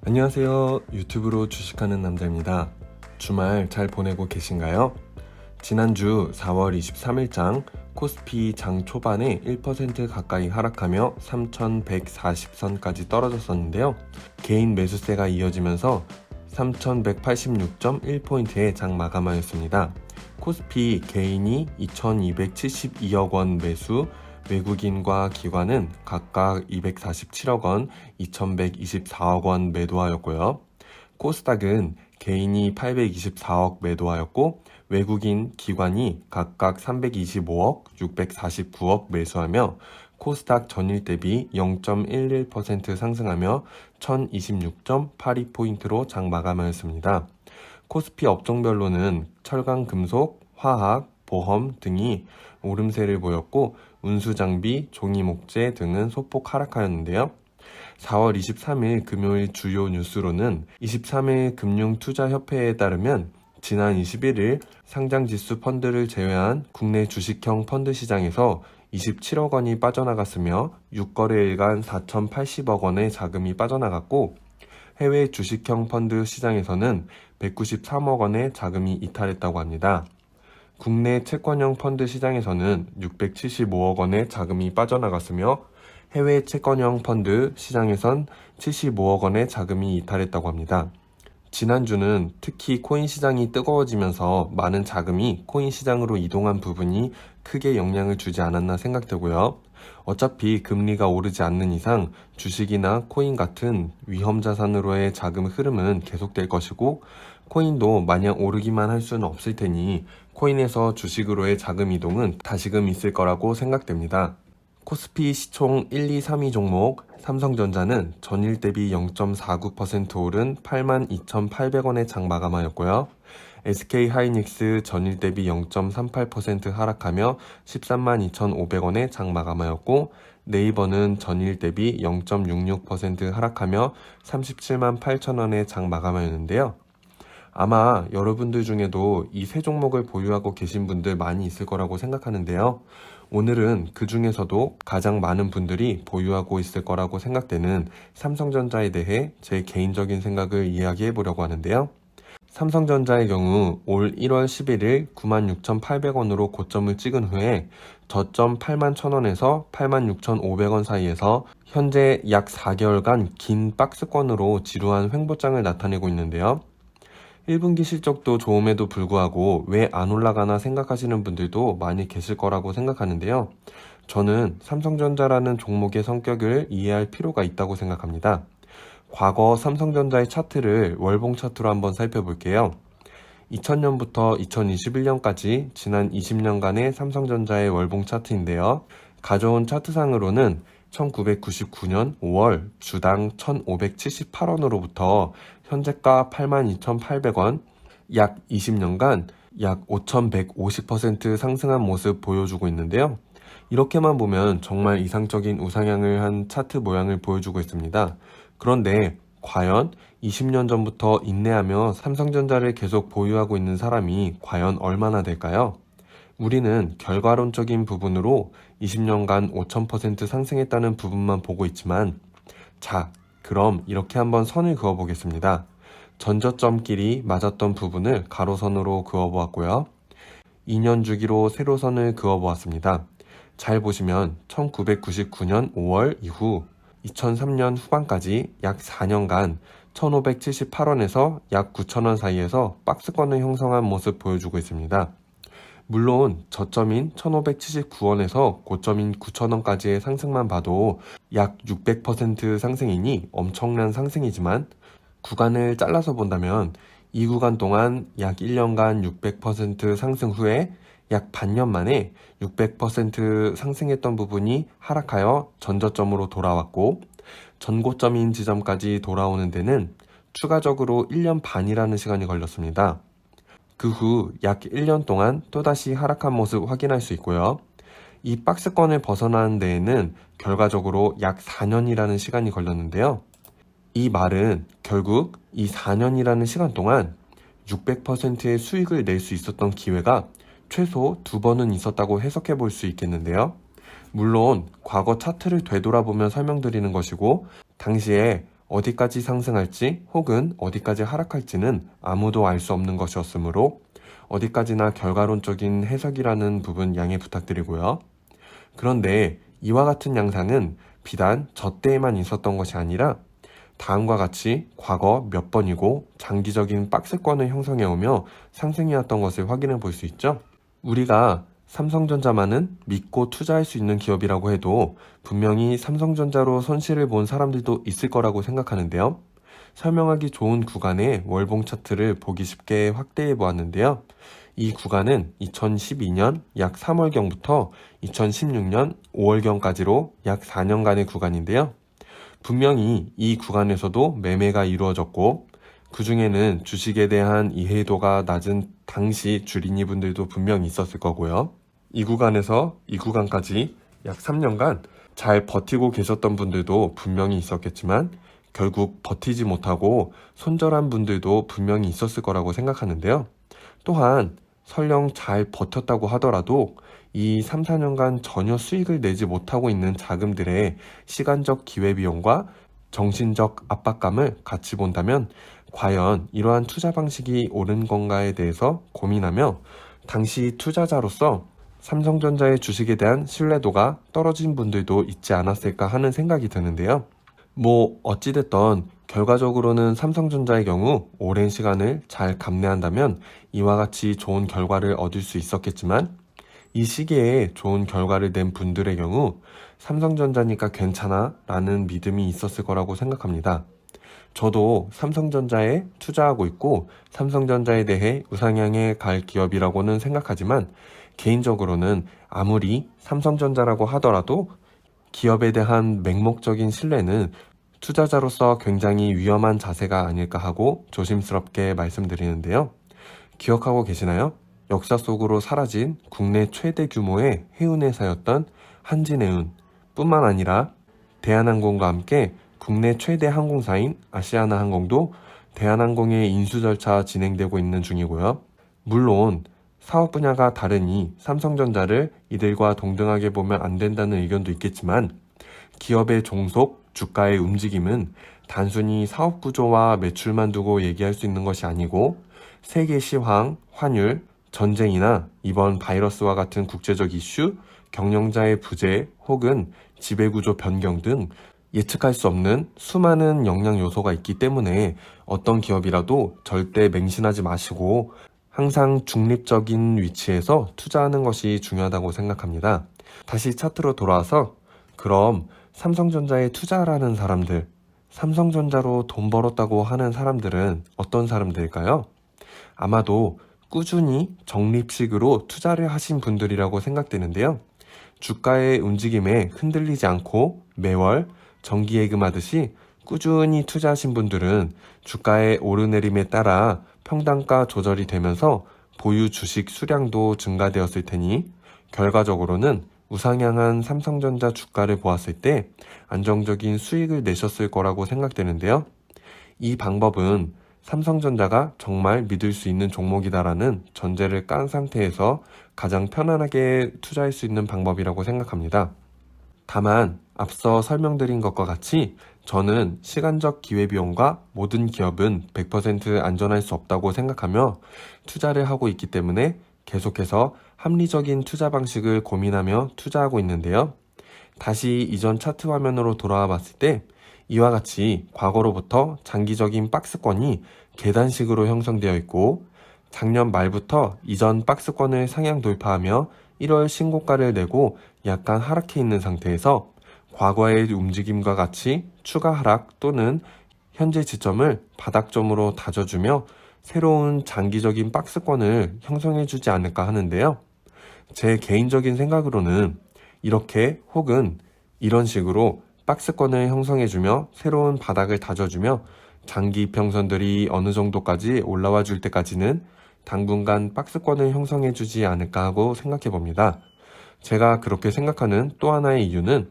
안녕하세요. 유튜브로 주식하는 남자입니다. 주말 잘 보내고 계신가요? 지난주 4월 23일장 코스피 장 초반에 1% 가까이 하락하며 3140선까지 떨어졌었는데요. 개인 매수세가 이어지면서 3186.1포인트의 장 마감하였습니다. 코스피 개인이 2272억 원 매수, 외국인과 기관은 각각 247억 원, 2124억 원 매도하였고요. 코스닥은 개인이 824억 매도하였고 외국인 기관이 각각 325억, 649억 매수하며 코스닥 전일 대비 0.11% 상승하며 1026.82포인트로 장 마감하였습니다. 코스피 업종별로는 철강, 금속, 화학, 보험 등이 오름세를 보였고 운수장비, 종이목재 등은 소폭 하락하였는데요. 4월 23일 금요일 주요 뉴스로는 23일 금융투자협회에 따르면 지난 21일 상장지수 펀드를 제외한 국내 주식형 펀드 시장에서 27억 원이 빠져나갔으며 6거래일간 4,080억 원의 자금이 빠져나갔고 해외 주식형 펀드 시장에서는 193억 원의 자금이 이탈했다고 합니다. 국내 채권형 펀드 시장에서는 675억 원의 자금이 빠져나갔으며 해외 채권형 펀드 시장에선 75억 원의 자금이 이탈했다고 합니다. 지난주는 특히 코인 시장이 뜨거워지면서 많은 자금이 코인 시장으로 이동한 부분이 크게 영향을 주지 않았나 생각되고요. 어차피 금리가 오르지 않는 이상 주식이나 코인 같은 위험 자산으로의 자금 흐름은 계속될 것이고 코인도 마냥 오르기만 할 수는 없을 테니 코인에서 주식으로의 자금 이동은 다시금 있을 거라고 생각됩니다. 코스피 시총 1, 2, 3위 종목 삼성전자는 전일 대비 0.49% 오른 82,800원의 장 마감하였고요. SK하이닉스 전일 대비 0.38% 하락하며 132,500원의 장 마감하였고 네이버는 전일 대비 0.66% 하락하며 378,000원의 장 마감하였는데요. 아마 여러분들 중에도 이 세 종목을 보유하고 계신 분들 많이 있을 거라고 생각하는데요. 오늘은 그 중에서도 가장 많은 분들이 보유하고 있을 거라고 생각되는 삼성전자에 대해 제 개인적인 생각을 이야기해 보려고 하는데요. 삼성전자의 경우 올 1월 11일 96,800원으로 고점을 찍은 후에 저점 81,000원에서 86,500원 사이에서 현재 약 4개월간 긴 박스권으로 지루한 횡보장을 나타내고 있는데요. 1분기 실적도 좋음에도 불구하고 왜 안 올라가나 생각하시는 분들도 많이 계실 거라고 생각하는데요. 저는 삼성전자라는 종목의 성격을 이해할 필요가 있다고 생각합니다. 과거 삼성전자의 차트를 월봉 차트로 한번 살펴볼게요. 2000년부터 2021년까지 지난 20년간의 삼성전자의 월봉 차트인데요. 가져온 차트상으로는 1999년 5월 주당 1578원으로부터 현재가 82,800원, 약 20년간 약 5,150% 상승한 모습 보여주고 있는데요. 이렇게만 보면 정말 이상적인 우상향을 한 차트 모양을 보여주고 있습니다. 그런데 과연 20년 전부터 인내하며 삼성전자를 계속 보유하고 있는 사람이 과연 얼마나 될까요? 우리는 결과론적인 부분으로 20년간 5,000% 상승했다는 부분만 보고 있지만 자, 그럼 이렇게 한번 선을 그어 보겠습니다. 전저점끼리 맞았던 부분을 가로선으로 그어 보았고요. 2년 주기로 세로선을 그어 보았습니다. 잘 보시면 1999년 5월 이후 2003년 후반까지 약 4년간 1,578원에서 약 9,000원 사이에서 박스권을 형성한 모습 보여주고 있습니다. 물론 저점인 1,579원에서 고점인 9,000원까지의 상승만 봐도 약 600% 상승이니 엄청난 상승이지만 구간을 잘라서 본다면 이 구간 동안 약 1년간 600% 상승 후에 약 반년 만에 600% 상승했던 부분이 하락하여 전저점으로 돌아왔고 전고점인 지점까지 돌아오는 데는 추가적으로 1년 반이라는 시간이 걸렸습니다. 그 후 약 1년 동안 또다시 하락한 모습 확인할 수 있고요. 이 박스권을 벗어나는 데에는 결과적으로 약 4년이라는 시간이 걸렸는데요. 이 말은 결국 이 4년이라는 시간 동안 600%의 수익을 낼 수 있었던 기회가 최소 2번은 있었다고 해석해 볼 수 있겠는데요. 물론 과거 차트를 되돌아보면 설명드리는 것이고 당시에 어디까지 상승할지 혹은 어디까지 하락할지는 아무도 알 수 없는 것이었으므로 어디까지나 결과론적인 해석이라는 부분 양해 부탁드리고요. 그런데 이와 같은 양상은 비단 저 때에만 있었던 것이 아니라 다음과 같이 과거 몇 번이고 장기적인 박스권을 형성해오며 상승해왔던 것을 확인해 볼 수 있죠. 우리가 삼성전자만은 믿고 투자할 수 있는 기업이라고 해도 분명히 삼성전자로 손실을 본 사람들도 있을 거라고 생각하는데요. 설명하기 좋은 구간의 월봉 차트를 보기 쉽게 확대해 보았는데요. 이 구간은 2012년 약 3월경부터 2016년 5월경까지로 약 4년간의 구간인데요. 분명히 이 구간에서도 매매가 이루어졌고 그 중에는 주식에 대한 이해도가 낮은 당시 주린이 분들도 분명히 있었을 거고요. 이 구간에서 이 구간까지 약 3년간 잘 버티고 계셨던 분들도 분명히 있었겠지만 결국 버티지 못하고 손절한 분들도 분명히 있었을 거라고 생각하는데요. 또한 설령 잘 버텼다고 하더라도 이 3, 4년간 전혀 수익을 내지 못하고 있는 자금들의 시간적 기회비용과 정신적 압박감을 같이 본다면 과연 이러한 투자 방식이 옳은 건가에 대해서 고민하며 당시 투자자로서 삼성전자의 주식에 대한 신뢰도가 떨어진 분들도 있지 않았을까 하는 생각이 드는데요. 어찌됐던 결과적으로는 삼성전자의 경우 오랜 시간을 잘 감내한다면 이와 같이 좋은 결과를 얻을 수 있었겠지만 이 시기에 좋은 결과를 낸 분들의 경우 삼성전자니까 괜찮아 라는 믿음이 있었을 거라고 생각합니다. 저도 삼성전자에 투자하고 있고 삼성전자에 대해 우상향해 갈 기업이라고는 생각하지만 개인적으로는 아무리 삼성전자라고 하더라도 기업에 대한 맹목적인 신뢰는 투자자로서 굉장히 위험한 자세가 아닐까 하고 조심스럽게 말씀드리는데요. 기억하고 계시나요? 역사 속으로 사라진 국내 최대 규모의 해운회사였던 한진해운 뿐만 아니라 대한항공과 함께 국내 최대 항공사인 아시아나항공도 대한항공의 인수 절차 진행되고 있는 중이고요. 물론 사업 분야가 다르니 삼성전자를 이들과 동등하게 보면 안 된다는 의견도 있겠지만 기업의 종속, 주가의 움직임은 단순히 사업 구조와 매출만 두고 얘기할 수 있는 것이 아니고 세계 시황, 환율, 전쟁이나 이번 바이러스와 같은 국제적 이슈, 경영자의 부재 혹은 지배구조 변경 등 예측할 수 없는 수많은 영향 요소가 있기 때문에 어떤 기업이라도 절대 맹신하지 마시고 항상 중립적인 위치에서 투자하는 것이 중요하다고 생각합니다. 다시 차트로 돌아와서 그럼 삼성전자에 투자하라는 사람들, 삼성전자로 돈 벌었다고 하는 사람들은 어떤 사람들일까요? 아마도 꾸준히 적립식으로 투자를 하신 분들이라고 생각되는데요. 주가의 움직임에 흔들리지 않고 매월 정기예금하듯이 꾸준히 투자하신 분들은 주가의 오르내림에 따라 평단가 조절이 되면서 보유 주식 수량도 증가되었을 테니 결과적으로는 우상향한 삼성전자 주가를 보았을 때 안정적인 수익을 내셨을 거라고 생각되는데요. 이 방법은 삼성전자가 정말 믿을 수 있는 종목이다라는 전제를 깐 상태에서 가장 편안하게 투자할 수 있는 방법이라고 생각합니다. 다만 앞서 설명드린 것과 같이 저는 시간적 기회비용과 모든 기업은 100% 안전할 수 없다고 생각하며 투자를 하고 있기 때문에 계속해서 합리적인 투자 방식을 고민하며 투자하고 있는데요. 다시 이전 차트 화면으로 돌아와 봤을 때 이와 같이 과거로부터 장기적인 박스권이 계단식으로 형성되어 있고 작년 말부터 이전 박스권을 상향 돌파하며 1월 신고가를 내고 약간 하락해 있는 상태에서 과거의 움직임과 같이 추가 하락 또는 현재 지점을 바닥점으로 다져주며 새로운 장기적인 박스권을 형성해주지 않을까 하는데요. 제 개인적인 생각으로는 이렇게 혹은 이런 식으로 박스권을 형성해주며 새로운 바닥을 다져주며 장기 이평선들이 어느 정도까지 올라와 줄 때까지는 당분간 박스권을 형성해주지 않을까 하고 생각해 봅니다. 제가 그렇게 생각하는 또 하나의 이유는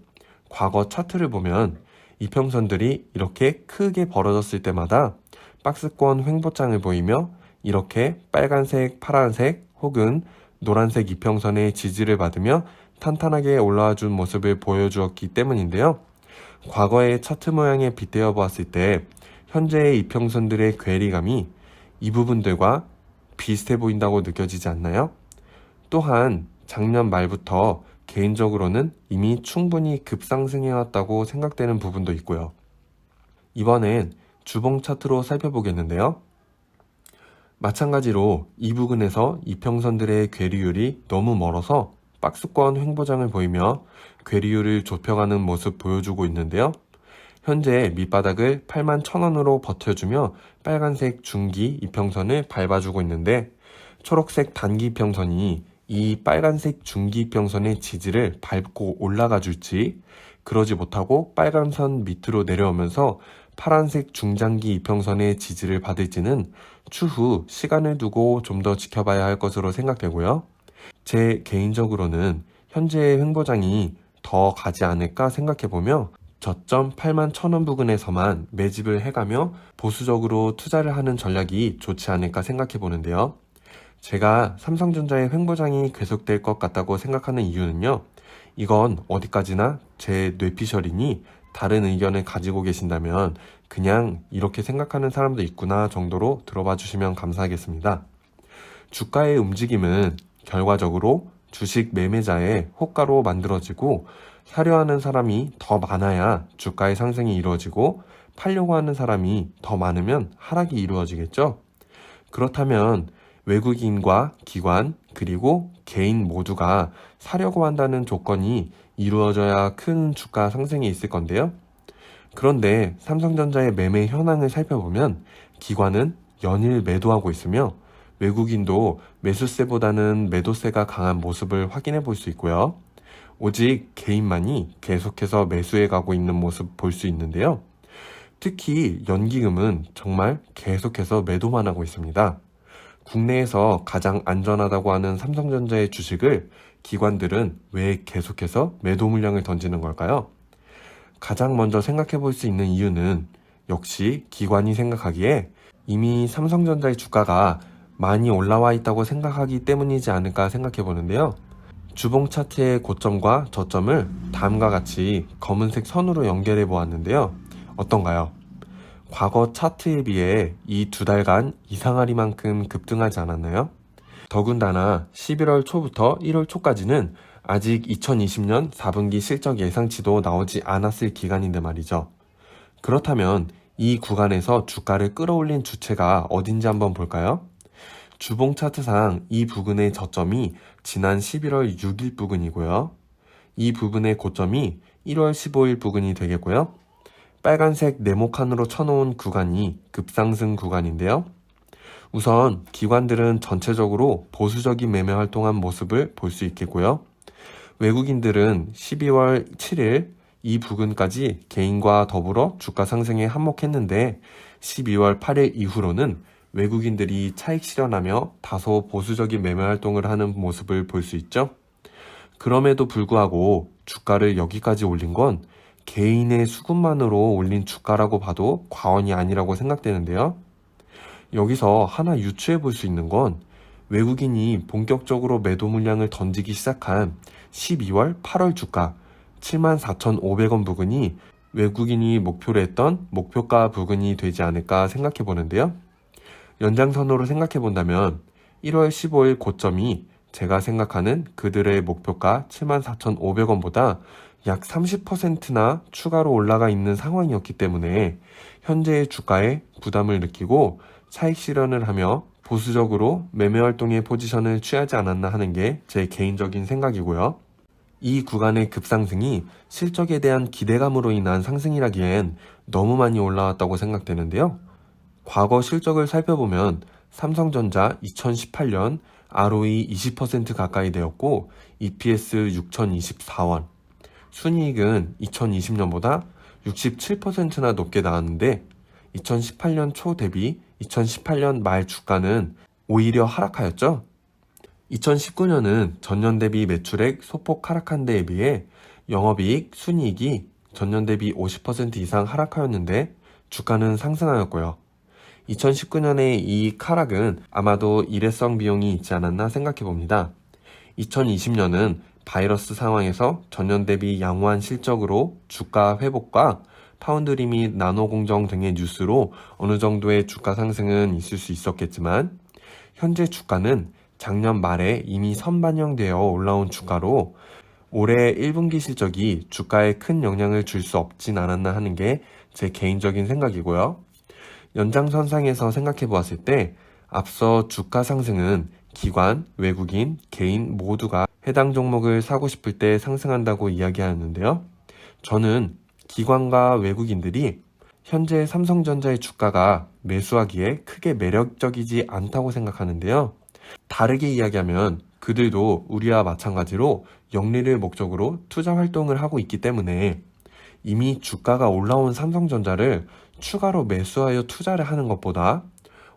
과거 차트를 보면 이평선들이 이렇게 크게 벌어졌을 때마다 박스권 횡보장을 보이며 이렇게 빨간색, 파란색 혹은 노란색 이평선의 지지를 받으며 탄탄하게 올라와 준 모습을 보여주었기 때문인데요. 과거의 차트 모양에 빗대어 보았을 때 현재의 이평선들의 괴리감이 이 부분들과 비슷해 보인다고 느껴지지 않나요? 또한 작년 말부터 개인적으로는 이미 충분히 급상승해왔다고 생각되는 부분도 있고요. 이번엔 주봉 차트로 살펴보겠는데요. 마찬가지로 이 부근에서 이평선들의 괴리율이 너무 멀어서 박스권 횡보장을 보이며 괴리율을 좁혀가는 모습 보여주고 있는데요. 현재 밑바닥을 81,000원으로 버텨주며 빨간색 중기 이평선을 밟아주고 있는데 초록색 단기 이평선이 이 빨간색 중기 이평선의 지지를 밟고 올라가 줄지 그러지 못하고 빨간 선 밑으로 내려오면서 파란색 중장기 이평선의 지지를 받을지는 추후 시간을 두고 좀 더 지켜봐야 할 것으로 생각되고요. 제 개인적으로는 현재의 횡보장이 더 가지 않을까 생각해보며 저점 81,000원 부근에서만 매집을 해가며 보수적으로 투자를 하는 전략이 좋지 않을까 생각해보는데요. 제가 삼성전자의 횡보장이 계속될 것 같다고 생각하는 이유는요. 이건 어디까지나 제 뇌피셜이니 다른 의견을 가지고 계신다면 그냥 이렇게 생각하는 사람도 있구나 정도로 들어봐 주시면 감사하겠습니다. 주가의 움직임은 결과적으로 주식 매매자의 호가로 만들어지고 사려 하는 사람이 더 많아야 주가의 상승이 이루어지고 팔려고 하는 사람이 더 많으면 하락이 이루어지겠죠. 그렇다면 외국인과 기관 그리고 개인 모두가 사려고 한다는 조건이 이루어져야 큰 주가 상승이 있을 건데요. 그런데 삼성전자의 매매 현황을 살펴보면 기관은 연일 매도하고 있으며 외국인도 매수세보다는 매도세가 강한 모습을 확인해 볼 수 있고요. 오직 개인만이 계속해서 매수해 가고 있는 모습 볼 수 있는데요. 특히 연기금은 정말 계속해서 매도만 하고 있습니다. 국내에서 가장 안전하다고 하는 삼성전자의 주식을 기관들은 왜 계속해서 매도 물량을 던지는 걸까요? 가장 먼저 생각해 볼 수 있는 이유는 역시 기관이 생각하기에 이미 삼성전자의 주가가 많이 올라와 있다고 생각하기 때문이지 않을까 생각해 보는데요. 주봉 차트의 고점과 저점을 다음과 같이 검은색 선으로 연결해 보았는데요. 어떤가요? 과거 차트에 비해 이 두 달간 이상하리만큼 급등하지 않았나요? 더군다나 11월 초부터 1월 초까지는 아직 2020년 4분기 실적 예상치도 나오지 않았을 기간인데 말이죠. 그렇다면 이 구간에서 주가를 끌어올린 주체가 어딘지 한번 볼까요? 주봉 차트상 이 부근의 저점이 지난 11월 6일 부근이고요. 이 부분의 고점이 1월 15일 부근이 되겠고요. 빨간색 네모칸으로 쳐놓은 구간이 급상승 구간인데요. 우선 기관들은 전체적으로 보수적인 매매 활동한 모습을 볼 수 있겠고요. 외국인들은 12월 7일 이 부근까지 개인과 더불어 주가 상승에 한몫했는데 12월 8일 이후로는 외국인들이 차익 실현하며 다소 보수적인 매매 활동을 하는 모습을 볼 수 있죠. 그럼에도 불구하고 주가를 여기까지 올린 건 개인의 수급만으로 올린 주가라고 봐도 과언이 아니라고 생각되는데요. 여기서 하나 유추해 볼 수 있는 건 외국인이 본격적으로 매도 물량을 던지기 시작한 12월 8월 주가 74,500원 부근이 외국인이 목표로 했던 목표가 부근이 되지 않을까 생각해 보는데요. 연장선으로 생각해 본다면 1월 15일 고점이 제가 생각하는 그들의 목표가 74,500원보다 약 30%나 추가로 올라가 있는 상황이었기 때문에 현재의 주가에 부담을 느끼고 차익 실현을 하며 보수적으로 매매 활동의 포지션을 취하지 않았나 하는 게 제 개인적인 생각이고요. 이 구간의 급상승이 실적에 대한 기대감으로 인한 상승이라기엔 너무 많이 올라왔다고 생각되는데요. 과거 실적을 살펴보면 삼성전자 2018년 ROE 20% 가까이 되었고 EPS 6,024원, 순이익은 2020년보다 67%나 높게 나왔는데 2018년 초 대비 2018년 말 주가는 오히려 하락하였죠. 2019년은 전년 대비 매출액 소폭 하락한 데에 비해 영업이익, 순이익이 전년 대비 50% 이상 하락하였는데 주가는 상승하였고요. 2019년의 이익 하락은 아마도 일회성 비용이 있지 않았나 생각해 봅니다. 2020년은 바이러스 상황에서 전년 대비 양호한 실적으로 주가 회복과 파운드 리밋 나노 공정 등의 뉴스로 어느 정도의 주가 상승은 있을 수 있었겠지만 현재 주가는 작년 말에 이미 선반영되어 올라온 주가로 올해 1분기 실적이 주가에 큰 영향을 줄 수 없진 않았나 하는 게 제 개인적인 생각이고요. 연장선상에서 생각해 보았을 때 앞서 주가 상승은 기관, 외국인, 개인 모두가 해당 종목을 사고 싶을 때 상승한다고 이야기하는데요. 저는 기관과 외국인들이 현재 삼성전자의 주가가 매수하기에 크게 매력적이지 않다고 생각하는데요. 다르게 이야기하면 그들도 우리와 마찬가지로 영리를 목적으로 투자 활동을 하고 있기 때문에 이미 주가가 올라온 삼성전자를 추가로 매수하여 투자를 하는 것보다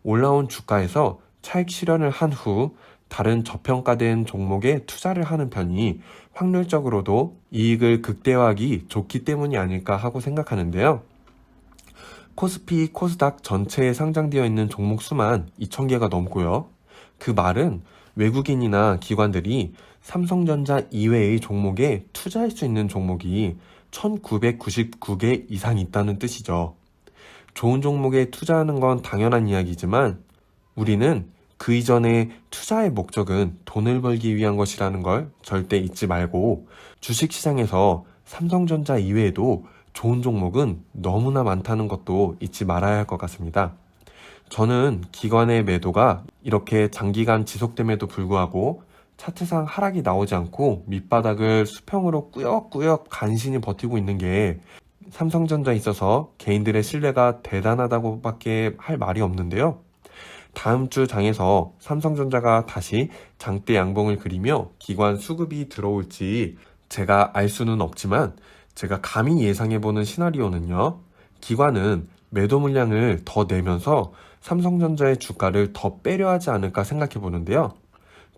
올라온 주가에서 차익 실현을 한 후 다른 저평가된 종목에 투자를 하는 편이 확률적으로도 이익을 극대화하기 좋기 때문이 아닐까 하고 생각하는데요. 코스피, 코스닥 전체에 상장되어 있는 종목 수만 2,000개가 넘고요. 그 말은 외국인이나 기관들이 삼성전자 이외의 종목에 투자할 수 있는 종목이 1999개 이상 있다는 뜻이죠. 좋은 종목에 투자하는 건 당연한 이야기지만 우리는 그 이전에 투자의 목적은 돈을 벌기 위한 것이라는 걸 절대 잊지 말고 주식시장에서 삼성전자 이외에도 좋은 종목은 너무나 많다는 것도 잊지 말아야 할 것 같습니다. 저는 기관의 매도가 이렇게 장기간 지속됨에도 불구하고 차트상 하락이 나오지 않고 밑바닥을 수평으로 꾸역꾸역 간신히 버티고 있는 게 삼성전자에 있어서 개인들의 신뢰가 대단하다고 밖에 할 말이 없는데요. 다음 주 장에서 삼성전자가 다시 장대 양봉을 그리며 기관 수급이 들어올지 제가 알 수는 없지만 제가 감히 예상해보는 시나리오는요. 기관은 매도 물량을 더 내면서 삼성전자의 주가를 더 빼려 하지 않을까 생각해보는데요.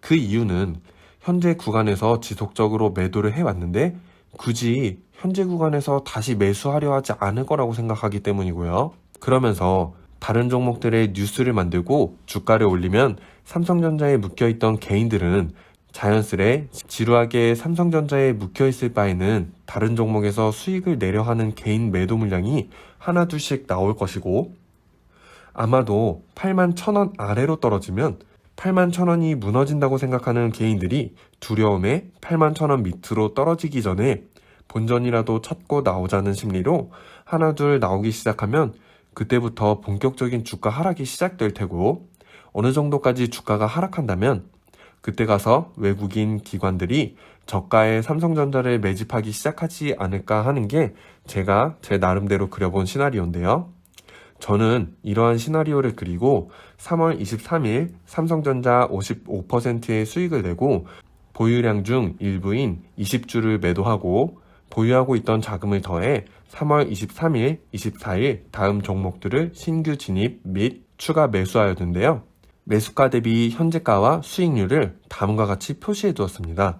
그 이유는 현재 구간에서 지속적으로 매도를 해왔는데 굳이 현재 구간에서 다시 매수하려 하지 않을 거라고 생각하기 때문이고요. 그러면서 다른 종목들의 뉴스를 만들고 주가를 올리면 삼성전자에 묶여있던 개인들은 자연스레 지루하게 삼성전자에 묶여있을 바에는 다른 종목에서 수익을 내려 하는 개인 매도 물량이 하나 둘씩 나올 것이고 아마도 81,000원 아래로 떨어지면 81,000원이 무너진다고 생각하는 개인들이 두려움에 81,000원 밑으로 떨어지기 전에 본전이라도 찾고 나오자는 심리로 하나 둘 나오기 시작하면 그때부터 본격적인 주가 하락이 시작될 테고 어느 정도까지 주가가 하락한다면 그때 가서 외국인 기관들이 저가의 삼성전자를 매집하기 시작하지 않을까 하는 게 제가 제 나름대로 그려본 시나리오인데요. 저는 이러한 시나리오를 그리고 3월 23일 삼성전자 55%의 수익을 내고 보유량 중 일부인 20주를 매도하고 보유하고 있던 자금을 더해 3월 23일, 24일 다음 종목들을 신규 진입 및 추가 매수하였는데요. 매수가 대비 현재가와 수익률을 다음과 같이 표시해 두었습니다.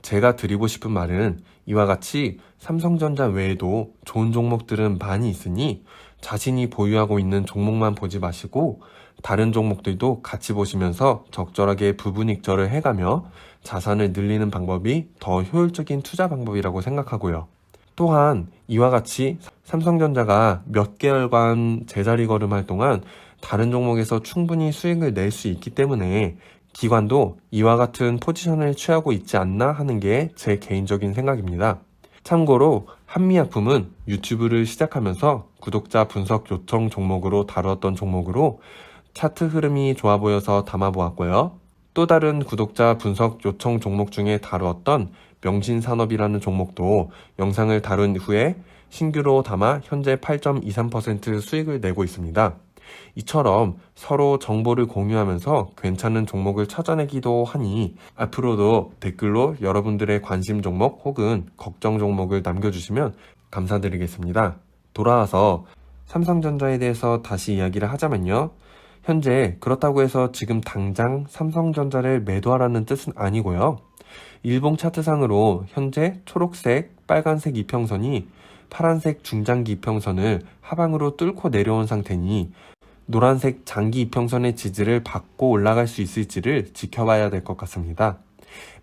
제가 드리고 싶은 말은 이와 같이 삼성전자 외에도 좋은 종목들은 많이 있으니 자신이 보유하고 있는 종목만 보지 마시고 다른 종목들도 같이 보시면서 적절하게 부분익절을 해가며 자산을 늘리는 방법이 더 효율적인 투자 방법이라고 생각하고요. 또한 이와 같이 삼성전자가 몇 개월간 제자리 걸음할 동안 다른 종목에서 충분히 수익을 낼 수 있기 때문에 기관도 이와 같은 포지션을 취하고 있지 않나 하는 게 제 개인적인 생각입니다. 참고로 한미약품은 유튜브를 시작하면서 구독자 분석 요청 종목으로 다루었던 종목으로 차트 흐름이 좋아 보여서 담아보았고요. 또 다른 구독자 분석 요청 종목 중에 다루었던 명신산업이라는 종목도 영상을 다룬 후에 신규로 담아 현재 8.23% 수익을 내고 있습니다. 이처럼 서로 정보를 공유하면서 괜찮은 종목을 찾아내기도 하니 앞으로도 댓글로 여러분들의 관심 종목 혹은 걱정 종목을 남겨주시면 감사드리겠습니다. 돌아와서 삼성전자에 대해서 다시 이야기를 하자면요. 현재 그렇다고 해서 지금 당장 삼성전자를 매도하라는 뜻은 아니고요. 일봉 차트상으로 현재 초록색, 빨간색 이평선이 파란색 중장기 이평선을 하방으로 뚫고 내려온 상태니 노란색 장기 이평선의 지지를 받고 올라갈 수 있을지를 지켜봐야 될 것 같습니다.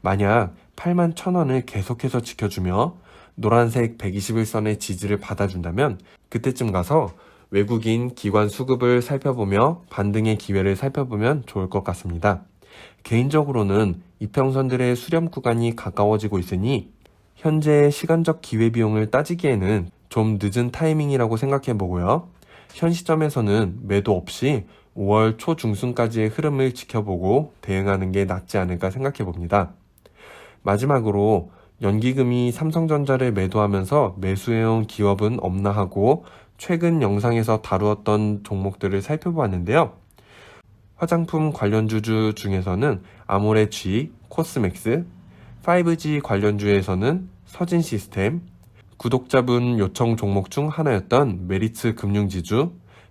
만약 81,000원을 계속해서 지켜주며 노란색 121선의 지지를 받아준다면 그때쯤 가서 외국인 기관 수급을 살펴보며 반등의 기회를 살펴보면 좋을 것 같습니다. 개인적으로는 이평선들의 수렴 구간이 가까워지고 있으니 현재의 시간적 기회비용을 따지기에는 좀 늦은 타이밍이라고 생각해 보고요. 현 시점에서는 매도 없이 5월 초중순까지의 흐름을 지켜보고 대응하는 게 낫지 않을까 생각해 봅니다. 마지막으로 연기금이 삼성전자를 매도하면서 매수해온 기업은 없나 하고 최근 영상에서 다루었던 종목들을 살펴보았는데요. 화장품 관련주 중에서는 아모레-G, 코스맥스, 5G 관련주에서는 서진시스템, 구독자분 요청 종목 중 하나였던 메리츠 금융지주,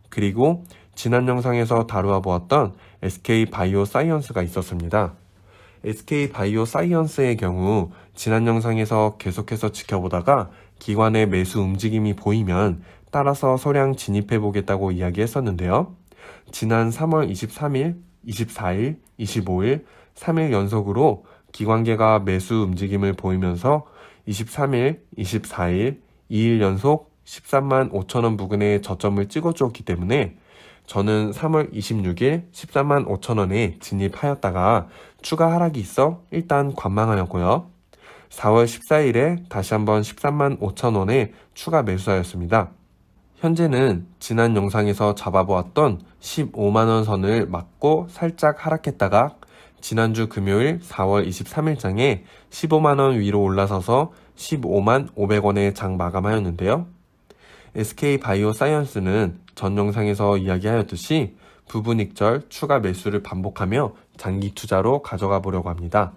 그리고 지난 영상에서 다루어 보았던 SK바이오사이언스가 있었습니다. SK바이오사이언스의 경우 지난 영상에서 계속해서 지켜보다가 기관의 매수 움직임이 보이면 따라서 소량 진입해 보겠다고 이야기했었는데요. 지난 3월 23일, 24일, 25일, 3일 연속으로 기관계가 매수 움직임을 보이면서 23일, 24일, 2일 연속 13만 5천원 부근에 저점을 찍어주었기 때문에 저는 3월 26일 13만 5천원에 진입하였다가 추가 하락이 있어 일단 관망하였고요. 4월 14일에 다시 한번 13만 5천원에 추가 매수하였습니다. 현재는 지난 영상에서 잡아보았던 15만원 선을 맞고 살짝 하락했다가 지난주 금요일 4월 23일장에 15만원 위로 올라서서 15만 500원에 장 마감하였는데요. SK바이오사이언스는 전 영상에서 이야기하였듯이 부분익절 추가 매수를 반복하며 장기 투자로 가져가 보려고 합니다.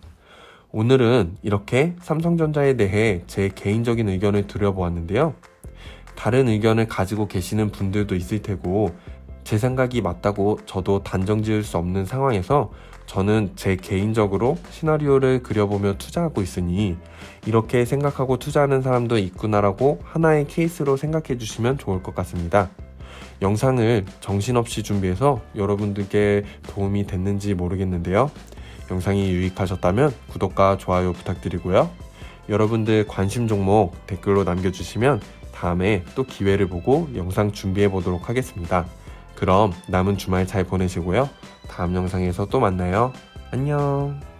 오늘은 이렇게 삼성전자에 대해 제 개인적인 의견을 드려보았는데요. 다른 의견을 가지고 계시는 분들도 있을 테고 제 생각이 맞다고 저도 단정 지을 수 없는 상황에서 저는 제 개인적으로 시나리오를 그려보며 투자하고 있으니 이렇게 생각하고 투자하는 사람도 있구나라고 하나의 케이스로 생각해 주시면 좋을 것 같습니다. 영상을 정신없이 준비해서 여러분들께 도움이 됐는지 모르겠는데요. 영상이 유익하셨다면 구독과 좋아요 부탁드리고요. 여러분들 관심 종목 댓글로 남겨주시면 다음에 또 기회를 보고 영상 준비해 보도록 하겠습니다. 그럼 남은 주말 잘 보내시고요. 다음 영상에서 또 만나요. 안녕.